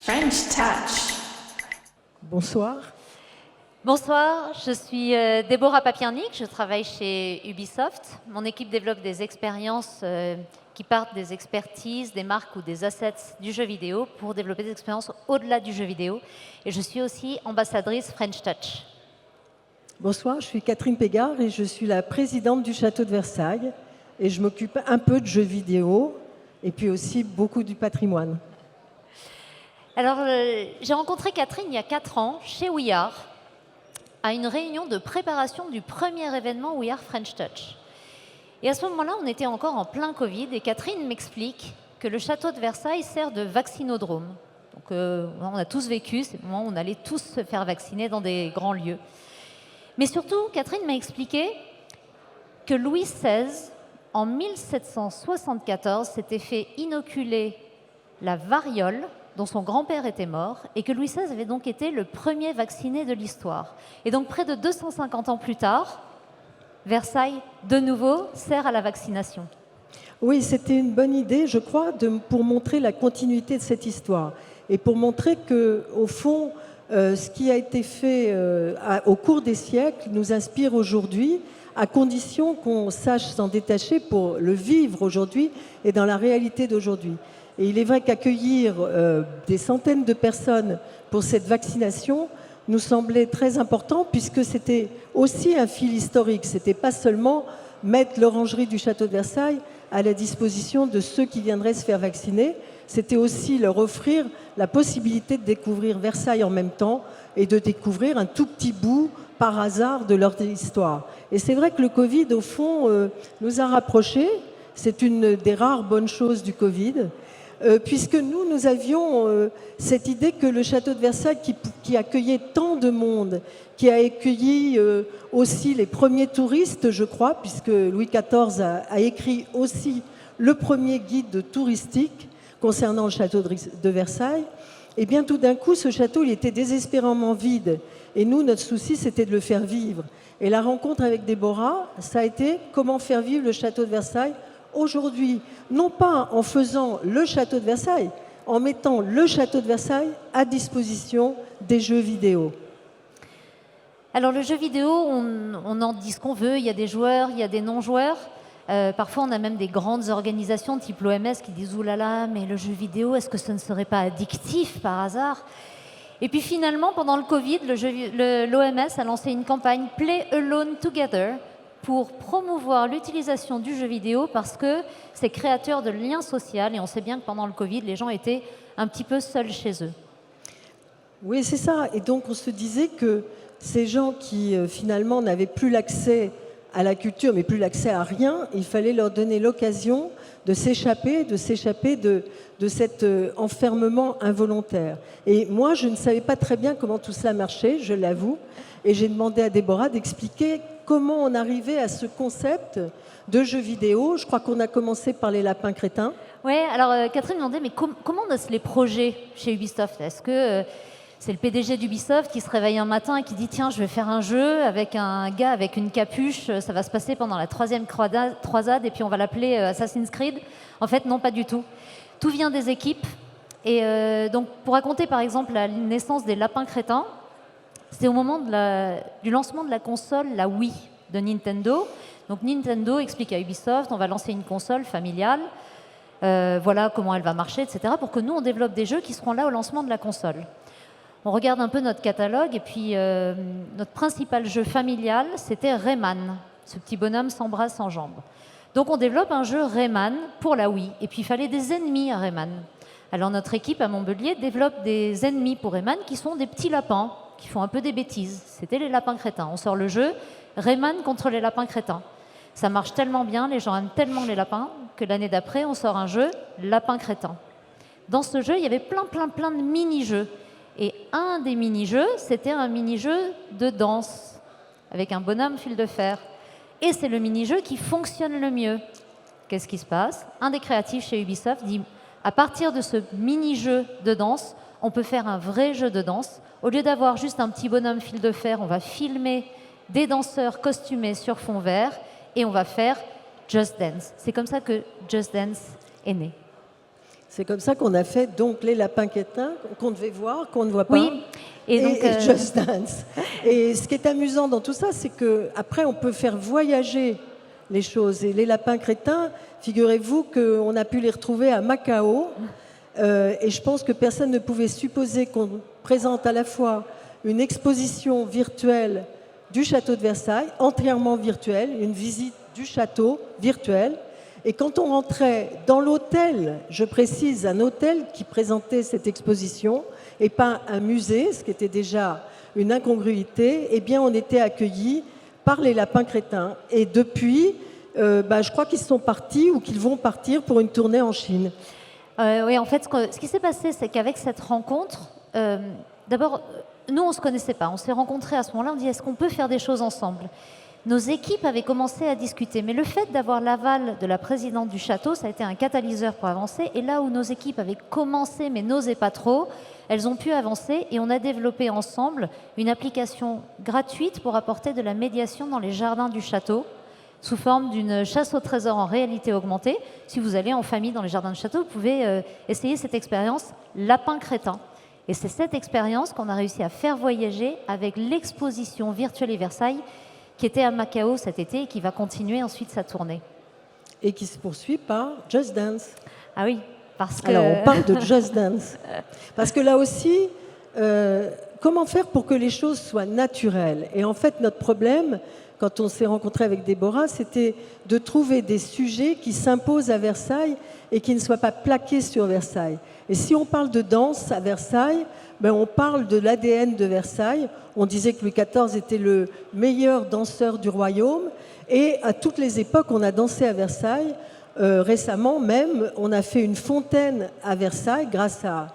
French Touch. Bonsoir. Bonsoir, je suis Déborah Papiernik, je travaille chez Ubisoft. Mon équipe développe des expériences qui partent des expertises, des marques ou des assets du jeu vidéo pour développer des expériences au-delà du jeu vidéo. Et je suis aussi ambassadrice French Touch. Bonsoir, je suis Catherine Pégard et je suis la présidente du Château de Versailles. Et je m'occupe un peu de jeux vidéo et puis aussi beaucoup du patrimoine. Alors, j'ai rencontré Catherine il y a 4 ans chez We Are, à une réunion de préparation du premier événement We Are French Touch. Et à ce moment-là, on était encore en plein Covid et Catherine m'explique que le château de Versailles sert de vaccinodrome. Donc, on a tous vécu, c'est le moment où on allait tous se faire vacciner dans des grands lieux. Mais surtout, Catherine m'a expliqué que Louis XVI, en 1774, s'était fait inoculer la variole dont son grand-père était mort, et que Louis XVI avait donc été le premier vacciné de l'histoire. Et donc, près de 250 ans plus tard, Versailles, de nouveau, sert à la vaccination. Oui, c'était une bonne idée, je crois, pour montrer la continuité de cette histoire. Et pour montrer qu'au fond, ce qui a été fait au cours des siècles nous inspire aujourd'hui, à condition qu'on sache s'en détacher pour le vivre aujourd'hui et dans la réalité d'aujourd'hui. Et il est vrai qu'accueillir des centaines de personnes pour cette vaccination nous semblait très important puisque c'était aussi un fil historique. Ce n'était pas seulement mettre l'orangerie du château de Versailles à la disposition de ceux qui viendraient se faire vacciner, c'était aussi leur offrir la possibilité de découvrir Versailles en même temps et de découvrir un tout petit bout par hasard de leur histoire. Et c'est vrai que le Covid, au fond, nous a rapprochés. C'est une des rares bonnes choses du Covid. Puisque nous avions cette idée que le château de Versailles, qui accueillait tant de monde, qui a accueilli aussi les premiers touristes, je crois, puisque Louis XIV a écrit aussi le premier guide touristique concernant le château de Versailles, et bien tout d'un coup, ce château, il était désespérément vide. Et nous, notre souci, c'était de le faire vivre. Et la rencontre avec Déborah, ça a été comment faire vivre le château de Versailles aujourd'hui, non pas en faisant le château de Versailles, en mettant le château de Versailles à disposition des jeux vidéo. Alors le jeu vidéo, on en dit ce qu'on veut, il y a des joueurs, il y a des non-joueurs. Parfois on a même des grandes organisations type l'OMS qui disent « Ouh là là, mais le jeu vidéo, est-ce que ce ne serait pas addictif par hasard ?» Et puis finalement, pendant le Covid, l'OMS a lancé une campagne « Play Alone Together » pour promouvoir l'utilisation du jeu vidéo parce que c'est créateur de liens sociaux et on sait bien que pendant le Covid, les gens étaient un petit peu seuls chez eux. Oui, c'est ça. Et donc on se disait que ces gens qui finalement n'avaient plus l'accès à la culture, mais plus l'accès à rien, il fallait leur donner l'occasion de s'échapper de cet enfermement involontaire. Et moi, je ne savais pas très bien comment tout cela marchait, je l'avoue, et j'ai demandé à Déborah d'expliquer comment on arrivait à ce concept de jeu vidéo. Je crois qu'on a commencé par les lapins crétins. Oui, alors Catherine me demandait, mais comment naissent les projets chez Ubisoft? Est-ce que c'est le PDG d'Ubisoft qui se réveille un matin et qui dit « Tiens, je vais faire un jeu avec un gars avec une capuche, ça va se passer pendant la 3e croisade et puis on va l'appeler Assassin's Creed ». En fait, non, pas du tout. Tout vient des équipes. Et donc, pour raconter par exemple la naissance des lapins crétins, c'est au moment du lancement de la console, la Wii de Nintendo. Donc Nintendo explique à Ubisoft, on va lancer une console familiale, voilà comment elle va marcher, etc. pour que nous, on développe des jeux qui seront là au lancement de la console. On regarde un peu notre catalogue et puis notre principal jeu familial, c'était Rayman, ce petit bonhomme sans bras, sans jambes. Donc on développe un jeu Rayman pour la Wii et puis il fallait des ennemis à Rayman. Alors notre équipe à Montpellier développe des ennemis pour Rayman qui sont des petits lapins qui font un peu des bêtises. C'était les lapins crétins. On sort le jeu Rayman contre les lapins crétins. Ça marche tellement bien, les gens aiment tellement les lapins que l'année d'après, on sort un jeu Lapin crétin. Dans ce jeu, il y avait plein de mini-jeux. Et un des mini-jeux, c'était un mini-jeu de danse avec un bonhomme fil de fer. Et c'est le mini-jeu qui fonctionne le mieux. Qu'est-ce qui se passe? Un des créatifs chez Ubisoft dit à partir de ce mini-jeu de danse, on peut faire un vrai jeu de danse. Au lieu d'avoir juste un petit bonhomme fil de fer, on va filmer des danseurs costumés sur fond vert et on va faire Just Dance. C'est comme ça que Just Dance est né. C'est comme ça qu'on a fait donc les lapins crétins qu'on devait voir, qu'on ne voit pas. Oui, et donc et Just Dance. Et ce qui est amusant dans tout ça, c'est qu'après, on peut faire voyager les choses. Et les lapins crétins, figurez-vous qu'on a pu les retrouver à Macao. Et je pense que personne ne pouvait supposer qu'on présente à la fois une exposition virtuelle du château de Versailles, entièrement virtuelle, une visite du château virtuelle. Et quand on rentrait dans l'hôtel, je précise, un hôtel qui présentait cette exposition, et pas un musée, ce qui était déjà une incongruité, eh bien on était accueillis par les lapins crétins. Et depuis, je crois qu'ils sont partis ou qu'ils vont partir pour une tournée en Chine. Oui, en fait, ce qui s'est passé, c'est qu'avec cette rencontre, d'abord, nous, on ne se connaissait pas. On s'est rencontrés à ce moment-là, on dit, est-ce qu'on peut faire des choses ensemble? Nos équipes avaient commencé à discuter, mais le fait d'avoir l'aval de la présidente du château, ça a été un catalyseur pour avancer. Et là où nos équipes avaient commencé, mais n'osaient pas trop, elles ont pu avancer et on a développé ensemble une application gratuite pour apporter de la médiation dans les jardins du château, sous forme d'une chasse au trésor en réalité augmentée. Si vous allez en famille dans les jardins du château, vous pouvez essayer cette expérience lapin crétin. Et c'est cette expérience qu'on a réussi à faire voyager avec l'exposition virtuelle et Versailles qui était à Macao cet été et qui va continuer ensuite sa tournée. Et qui se poursuit par Just Dance. Ah oui, parce que... Alors, on parle de Just Dance. Parce que là aussi, comment faire pour que les choses soient naturelles? Et en fait, notre problème, quand on s'est rencontré avec Déborah, c'était de trouver des sujets qui s'imposent à Versailles et qui ne soient pas plaqués sur Versailles. Et si on parle de danse à Versailles, on parle de l'ADN de Versailles. On disait que Louis XIV était le meilleur danseur du royaume. Et à toutes les époques, on a dansé à Versailles. Récemment même, on a fait une fontaine à Versailles grâce à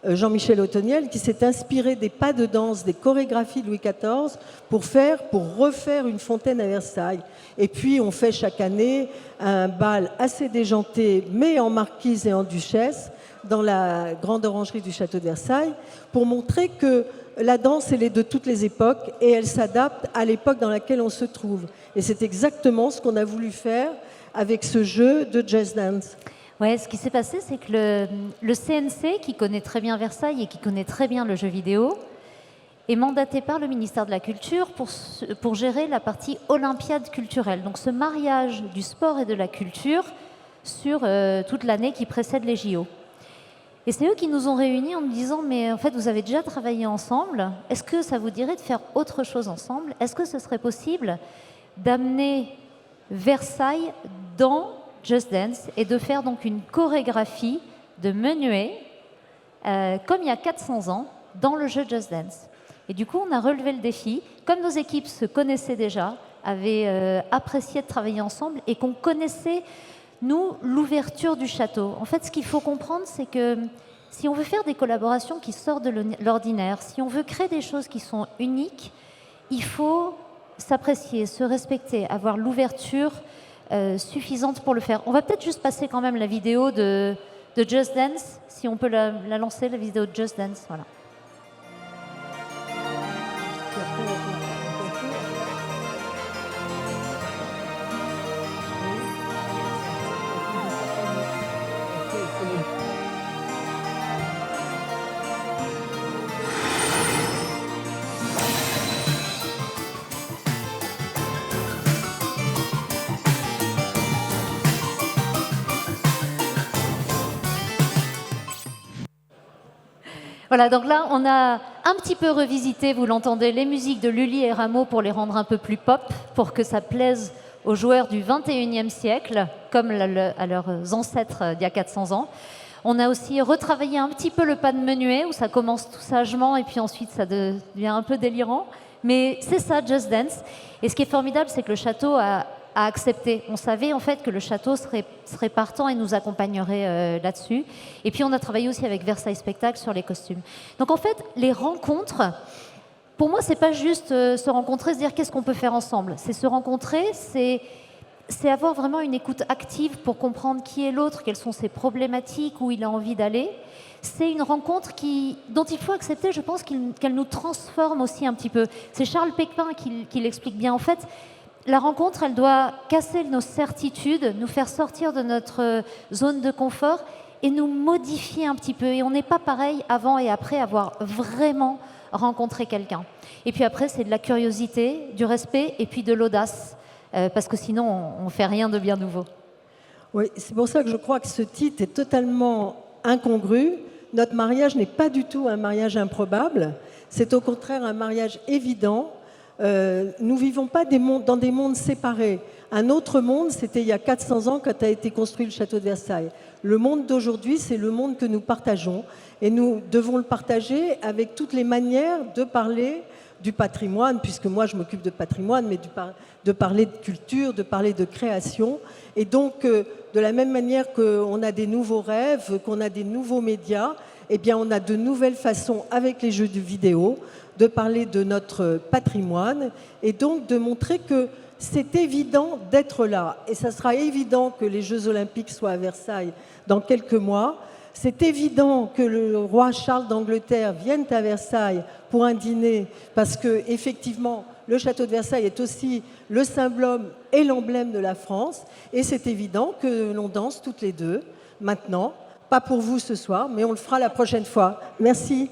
Jean-Michel Othoniel qui s'est inspiré des pas de danse, des chorégraphies de Louis XIV pour refaire une fontaine à Versailles. Et puis on fait chaque année un bal assez déjanté, mais en marquise et en duchesse, dans la grande orangerie du château de Versailles, pour montrer que la danse, elle est de toutes les époques et elle s'adapte à l'époque dans laquelle on se trouve. Et c'est exactement ce qu'on a voulu faire avec ce jeu de Just Dance. Ouais, ce qui s'est passé, c'est que le CNC, qui connaît très bien Versailles et qui connaît très bien le jeu vidéo, est mandaté par le ministère de la Culture pour gérer la partie olympiade culturelle. Donc ce mariage du sport et de la culture sur toute l'année qui précède les JO. Et c'est eux qui nous ont réunis en nous disant « Mais en fait, vous avez déjà travaillé ensemble. Est-ce que ça vous dirait de faire autre chose ensemble? Est-ce que ce serait possible d'amener Versailles dans Just Dance et de faire donc une chorégraphie de menuet comme il y a 400 ans dans le jeu Just Dance ?» Et du coup, on a relevé le défi. Comme nos équipes se connaissaient déjà, avaient apprécié de travailler ensemble et qu'on connaissait, nous, l'ouverture du château. En fait, ce qu'il faut comprendre, c'est que si on veut faire des collaborations qui sortent de l'ordinaire, si on veut créer des choses qui sont uniques, il faut s'apprécier, se respecter, avoir l'ouverture suffisante pour le faire. On va peut-être juste passer quand même la vidéo de Just Dance, si on peut la lancer, la vidéo de Just Dance. Voilà. Voilà, donc là, on a un petit peu revisité, vous l'entendez, les musiques de Lully et Rameau pour les rendre un peu plus pop, pour que ça plaise aux joueurs du 21e siècle, comme à leurs ancêtres d'il y a 400 ans. On a aussi retravaillé un petit peu le pas de menuet, où ça commence tout sagement et puis ensuite ça devient un peu délirant. Mais c'est ça, Just Dance. Et ce qui est formidable, c'est que le château a accepté. On savait en fait que le château serait partant et nous accompagnerait là-dessus. Et puis on a travaillé aussi avec Versailles Spectacle sur les costumes. Donc en fait, les rencontres, pour moi, c'est pas juste se rencontrer, se dire qu'est-ce qu'on peut faire ensemble. C'est se rencontrer, c'est avoir vraiment une écoute active pour comprendre qui est l'autre, quelles sont ses problématiques, où il a envie d'aller. C'est une rencontre dont il faut accepter, je pense, qu'elle nous transforme aussi un petit peu. C'est Charles Pépin qui l'explique bien. En fait, la rencontre, elle doit casser nos certitudes, nous faire sortir de notre zone de confort et nous modifier un petit peu. Et on n'est pas pareil avant et après avoir vraiment rencontré quelqu'un. Et puis après, c'est de la curiosité, du respect et puis de l'audace, parce que sinon, on ne fait rien de bien nouveau. Oui, c'est pour ça que je crois que ce titre est totalement incongru. Notre mariage n'est pas du tout un mariage improbable, c'est au contraire un mariage évident. Nous ne vivons pas dans des mondes séparés. Un autre monde, c'était il y a 400 ans quand a été construit le château de Versailles. Le monde d'aujourd'hui, c'est le monde que nous partageons et nous devons le partager avec toutes les manières de parler du patrimoine, puisque moi je m'occupe de patrimoine, mais de parler de culture, de parler de création. Et donc, de la même manière qu'on a des nouveaux rêves, qu'on a des nouveaux médias, eh bien on a de nouvelles façons avec les jeux de vidéo de parler de notre patrimoine et donc de montrer que c'est évident d'être là. Et ça sera évident que les Jeux Olympiques soient à Versailles dans quelques mois. C'est évident que le roi Charles d'Angleterre vienne à Versailles pour un dîner parce que, effectivement, le château de Versailles est aussi le symbole et l'emblème de la France. Et c'est évident que l'on danse toutes les deux maintenant. Pas pour vous ce soir, mais on le fera la prochaine fois. Merci.